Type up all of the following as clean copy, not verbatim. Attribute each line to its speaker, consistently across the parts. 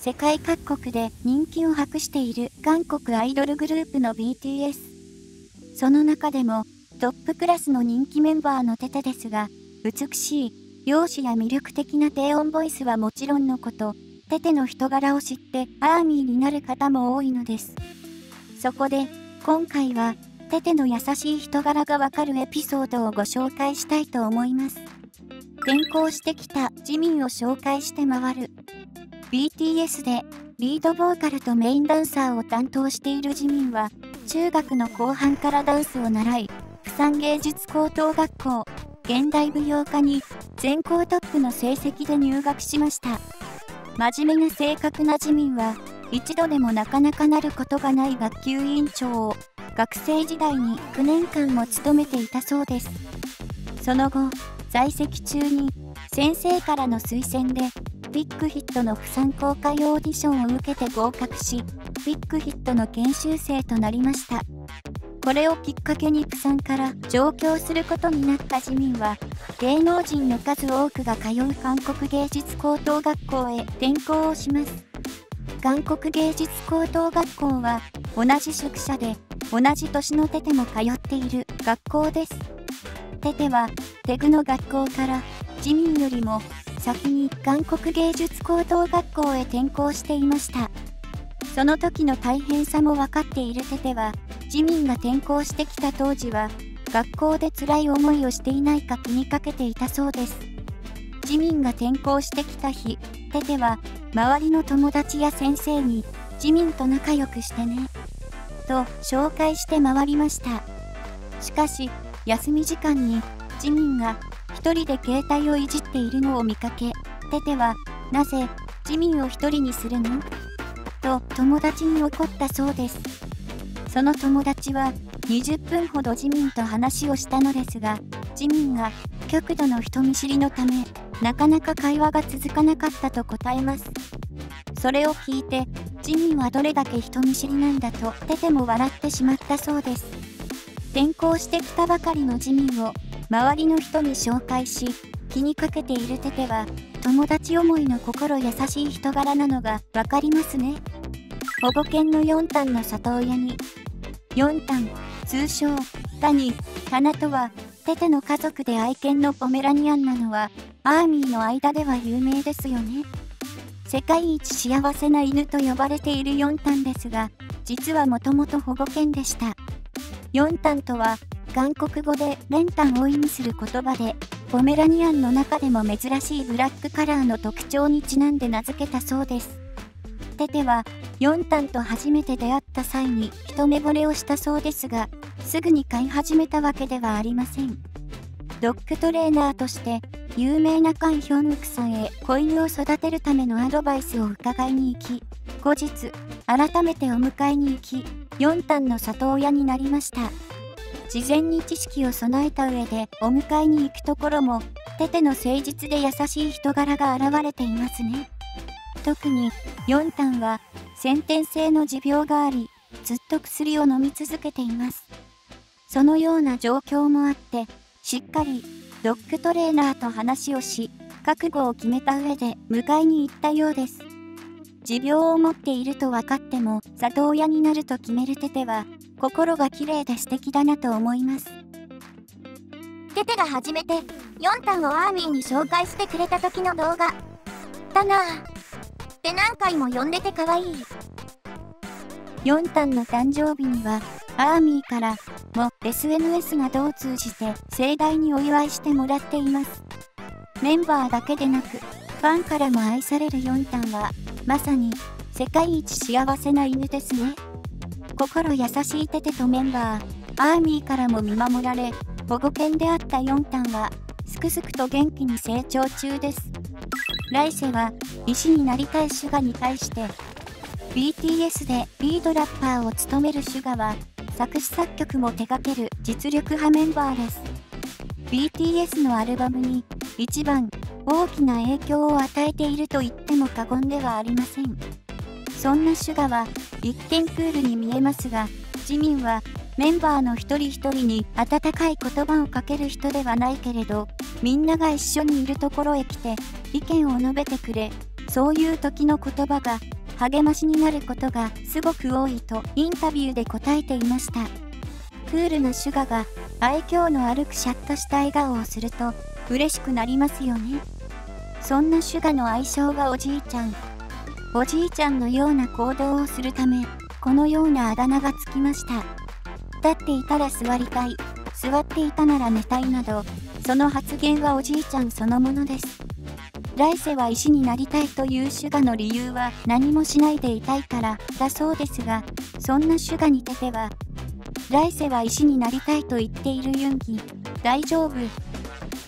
Speaker 1: 世界各国で人気を博している韓国アイドルグループの BTS。その中でもトップクラスの人気メンバーのテテですが、美しい容姿や魅力的な低音ボイスはもちろんのこと、テテの人柄を知ってアーミーになる方も多いのです。そこで今回はテテの優しい人柄がわかるエピソードをご紹介したいと思います。転校してきたジミンを紹介して回る。BTS でリードボーカルとメインダンサーを担当しているジミンは中学の後半からダンスを習い、釜山芸術高等学校現代舞踊科に全校トップの成績で入学しました。真面目な性格なジミンは一度でもなかなかなることがない学級委員長を学生時代に9年間も務めていたそうです。その後、在籍中に先生からの推薦でビッグヒットの釜山公開オーディションを受けて合格し、ビッグヒットの研修生となりました。これをきっかけに釜山から上京することになったジミンは、芸能人の数多くが通う韓国芸術高等学校へ転校をします。韓国芸術高等学校は同じ宿舎で同じ年のテテも通っている学校です。テテはテグの学校からジミンよりも先に韓国芸術高等学校へ転校していました。その時の大変さも分かっているテテは、ジミンが転校してきた当時は学校で辛い思いをしていないか気にかけていたそうです。ジミンが転校してきた日、テテは周りの友達や先生にジミンと仲良くしてねと紹介して回りました。しかし休み時間にジミンが一人で携帯をいじっているのを見かけ、テテはなぜジミンを一人にするのと友達に怒ったそうです。その友達は20分ほどジミンと話をしたのですが、ジミンが極度の人見知りのためなかなか会話が続かなかったと答えます。それを聞いてジミンはどれだけ人見知りなんだとテテも笑ってしまったそうです。転校してきたばかりのジミンを周りの人に紹介し、気にかけているテテは友達思いの心優しい人柄なのがわかりますね。保護犬のヨンタンの里親に。ヨンタン、通称タニ、タナとはテテの家族で愛犬のポメラニアンなのはアーミーの間では有名ですよね。世界一幸せな犬と呼ばれているヨンタンですが、実はもともと保護犬でした。ヨンタンとは韓国語で練炭を意味する言葉で、ポメラニアンの中でも珍しいブラックカラーの特徴にちなんで名付けたそうです。テテはヨンタンと初めて出会った際に一目惚れをしたそうですが、すぐに飼い始めたわけではありません。ドッグトレーナーとして有名なカン・ヒョンウクさんへ子犬を育てるためのアドバイスを伺いに行き、後日改めてお迎えに行き、ヨンタンの里親になりました。事前に知識を備えた上でお迎えに行くところも、テテの誠実で優しい人柄が現れていますね。特にヨンタンは先天性の持病があり、ずっと薬を飲み続けています。そのような状況もあって、しっかりドッグトレーナーと話をし、覚悟を決めた上で迎えに行ったようです。持病を持っていると分かっても里親になると決めるテテは心が綺麗で素敵だなと思います。
Speaker 2: テテが初めてヨンタンをアーミーに紹介してくれた時の動画だなぁって何回も呼んでて可愛い。
Speaker 1: ヨンタンの誕生日にはアーミーからも SNS などを通じて盛大にお祝いしてもらっています。メンバーだけでなくファンからも愛されるヨンタンはまさに世界一幸せな犬ですね。心優しいテテとメンバーアーミーからも見守られ、保護犬であったヨンタンはすくすくと元気に成長中です。来世は医師になりたいシュガに対して、 BTS でリードラッパーを務めるシュガは作詞作曲も手掛ける実力派メンバーです。 BTS のアルバムに一番大きな影響を与えていると言っても過言ではありません。そんなシュガは一見クールに見えますが、ジミンはメンバーの一人一人に温かい言葉をかける人ではないけれど、みんなが一緒にいるところへ来て意見を述べてくれ、そういう時の言葉が励ましになることがすごく多いとインタビューで答えていました。クールなシュガが愛嬌のあるくしゃっとした笑顔をすると嬉しくなりますよね。そんなシュガの愛称がおじいちゃん。おじいちゃんのような行動をするため、このようなあだ名がつきました。立っていたら座りたい、座っていたなら寝たいなど、その発言はおじいちゃんそのものです。来世は石になりたいというシュガの理由は何もしないでいたいからだそうですが、そんなシュガにテテは、来世は石になりたいと言っているユンギ、大丈夫。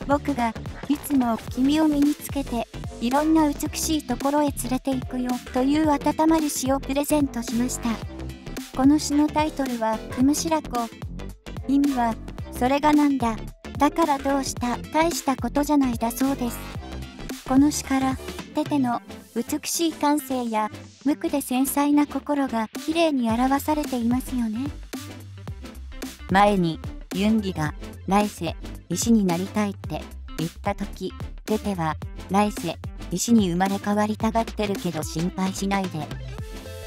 Speaker 1: 僕がいつも君を身につけて、いろんな美しいところへ連れて行くよという温まる詩をプレゼントしました。この詩のタイトルはクムシラコ。意味は、それがなんだ、だからどうした、大したことじゃないだそうです。この詩から、テテの美しい感性や無垢で繊細な心がきれいに表されていますよね。前にユンギが来世石になりたいって言ったとき、テテは来世石に生まれ変わりたがってるけど心配しないで。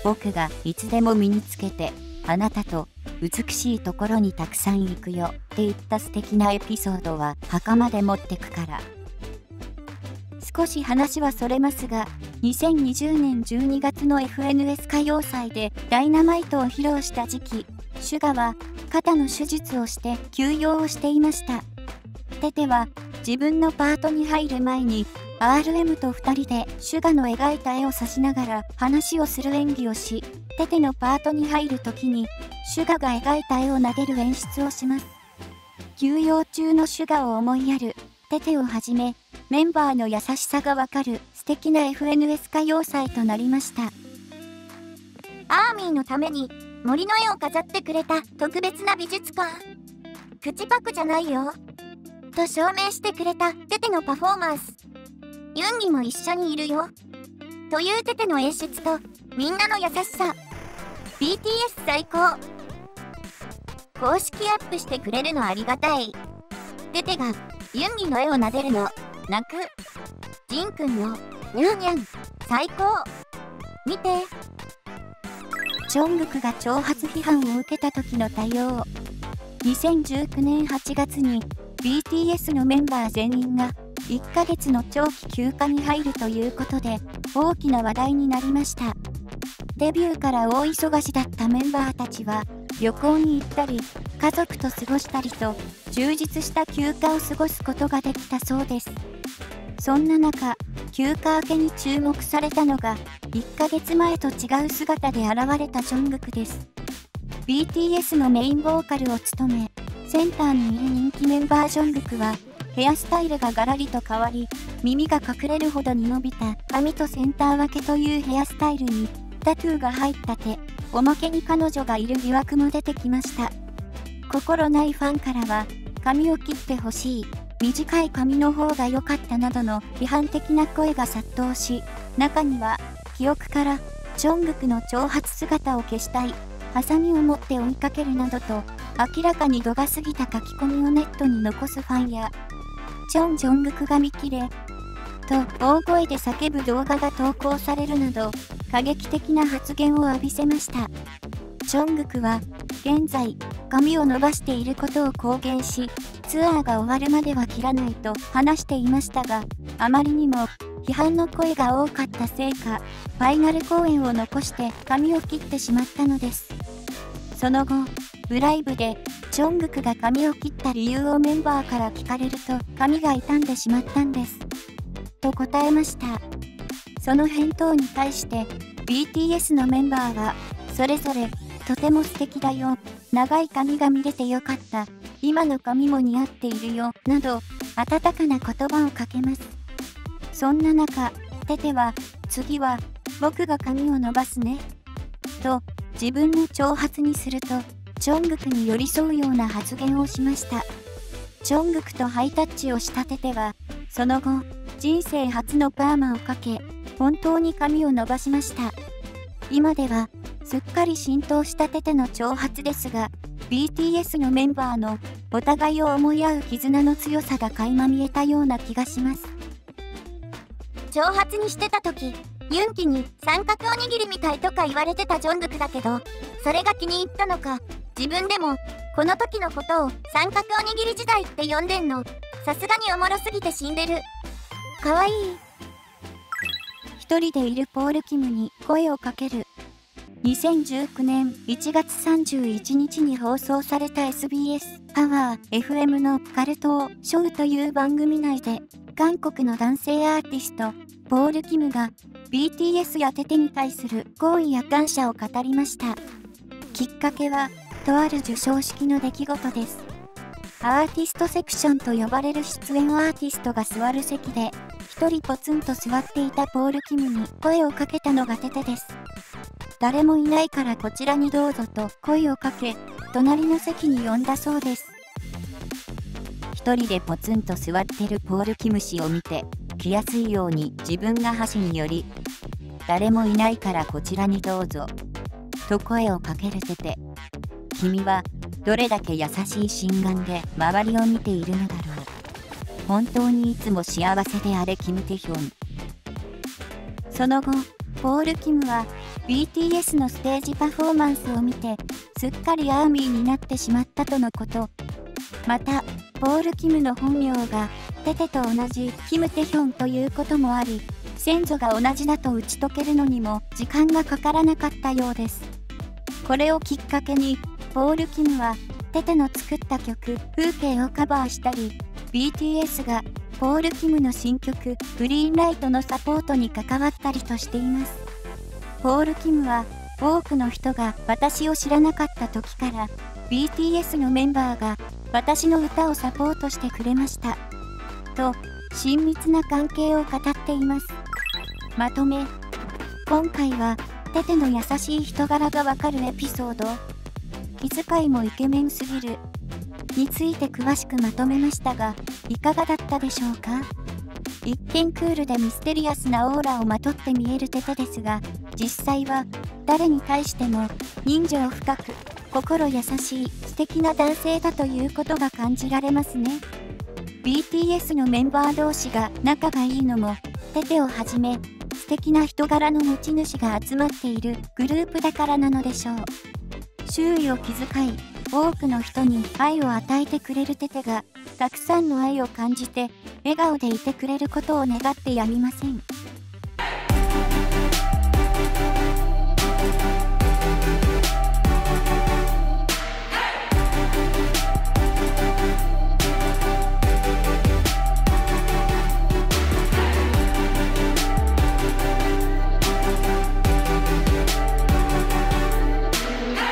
Speaker 1: 僕がいつでも身につけてあなたと美しいところにたくさん行くよって言った素敵なエピソードは墓まで持ってくから。少し話はそれますが、2020年12月の FNS 歌謡祭でダイナマイトを披露した時期、シュガは肩の手術をして休養をしていました。テテは自分のパートに入る前に RM と2人でシュガの描いた絵を指しながら話をする演技をし、テテのパートに入る時にシュガが描いた絵を投げる演出をします。休養中のシュガを思いやるテテをはじめ、メンバーの優しさがわかる素敵な FNS 歌謡祭となりました。
Speaker 2: アーミーのために森の絵を飾ってくれた特別な美術館。口パクじゃないよ。と証明してくれたテテのパフォーマンス。ユンギも一緒にいるよ。というテテの演出とみんなの優しさ。BTS 最高。公式アップしてくれるのありがたい。テテがユンギの絵を撫でるの泣く。ジンくんのニャンニャン最高。見て。
Speaker 1: チョングクが挑発批判を受けた時の対応。2019年8月に BTS のメンバー全員が1ヶ月の長期休暇に入るということで大きな話題になりました。デビューから大忙しだったメンバーたちは旅行に行ったり家族と過ごしたりと充実した休暇を過ごすことができたそうです。そんな中、休暇明けに注目されたのが1ヶ月前と違う姿で現れたチョングクです。BTS のメインボーカルを務め、センターにいる人気メンバージョングクは、ヘアスタイルがガラリと変わり、耳が隠れるほどに伸びた髪とセンター分けというヘアスタイルに、タトゥーが入った手、おまけに彼女がいる疑惑も出てきました。心ないファンからは、髪を切ってほしい、短い髪の方が良かったなどの批判的な声が殺到し、中には、記憶から、チョングクの長髪姿を消したい、ハサミを持って追いかけるなどと、明らかに度が過ぎた書き込みをネットに残すファンや、チョングクが見切れ、と大声で叫ぶ動画が投稿されるなど、過激的な発言を浴びせました。チョングクは、現在、髪を伸ばしていることを公言し、ツアーが終わるまでは切らないと話していましたが、あまりにも批判の声が多かったせいか、ファイナル公演を残して髪を切ってしまったのです。その後、ブライブでチョングクが髪を切った理由をメンバーから聞かれると、髪が傷んでしまったんです。と答えました。その返答に対して、BTS のメンバーは、それぞれ、とても素敵だよ、長い髪が見れてよかった、今の髪も似合っているよ、など、温かな言葉をかけます。そんな中、テテは、次は、僕が髪を伸ばすね。と、自分の長髪にすると、チョングクに寄り添うような発言をしました。チョングクとハイタッチをしたテテは、その後、人生初のパーマをかけ、本当に髪を伸ばしました。今では、すっかり浸透したテテの長髪ですが、BTS のメンバーのお互いを思い合う絆の強さが垣間見えたような気がします。
Speaker 2: 長髪にしてた時、ユンキに三角おにぎりみたいとか言われてたジョングクだけど、それが気に入ったのか、自分でもこの時のことを三角おにぎり時代って呼んでんの。さすがにおもろすぎて死んでる。かわいい。
Speaker 1: 一人でいるポール・キムに声をかける。2019年1月31日に放送された SBS パワー FM のカルトーショーという番組内で、韓国の男性アーティスト、ポール・キムが BTS やテテに対する好意や感謝を語りました。きっかけは、とある授賞式の出来事です。アーティストセクションと呼ばれる出演アーティストが座る席で、一人ポツンと座っていたポール・キムに声をかけたのがテテです。誰もいないからこちらにどうぞと声をかけ、隣の席に呼んだそうです。一人でポツンと座ってるポール・キム氏を見て、来やすいように自分が箸により、誰もいないからこちらにどうぞ、と声をかけるテテ。君はどれだけ優しい心眼で周りを見ているのだろう。本当にいつも幸せであれキム・テヒョン。その後、ポール・キムは BTS のステージパフォーマンスを見て、すっかりアーミーになってしまったとのこと。また、ポール・キムの本名がテテと同じキム・テヒョンということもあり、先祖が同じだと打ち解けるのにも時間がかからなかったようです。これをきっかけに、ポール・キムはテテの作った曲風景をカバーしたり、BTS がポール・キムの新曲グリーンライトのサポートに関わったりとしています。ポール・キムは多くの人が私を知らなかった時から BTS のメンバーが私の歌をサポートしてくれましたと親密な関係を語っています。まとめ、今回はテテの優しい人柄がわかるエピソード、気遣いもイケメンすぎるについて詳しくまとめましたが、いかがだったでしょうか。一見クールでミステリアスなオーラをまとって見えるテテですが、実際は誰に対しても人情深く心優しい素敵な男性だということが感じられますね。BTS のメンバー同士が仲がいいのもテテをはじめ素敵な人柄の持ち主が集まっているグループだからなのでしょう。周囲を気遣い、多くの人に愛を与えてくれるテテが、たくさんの愛を感じて、笑顔でいてくれることを願ってやみません。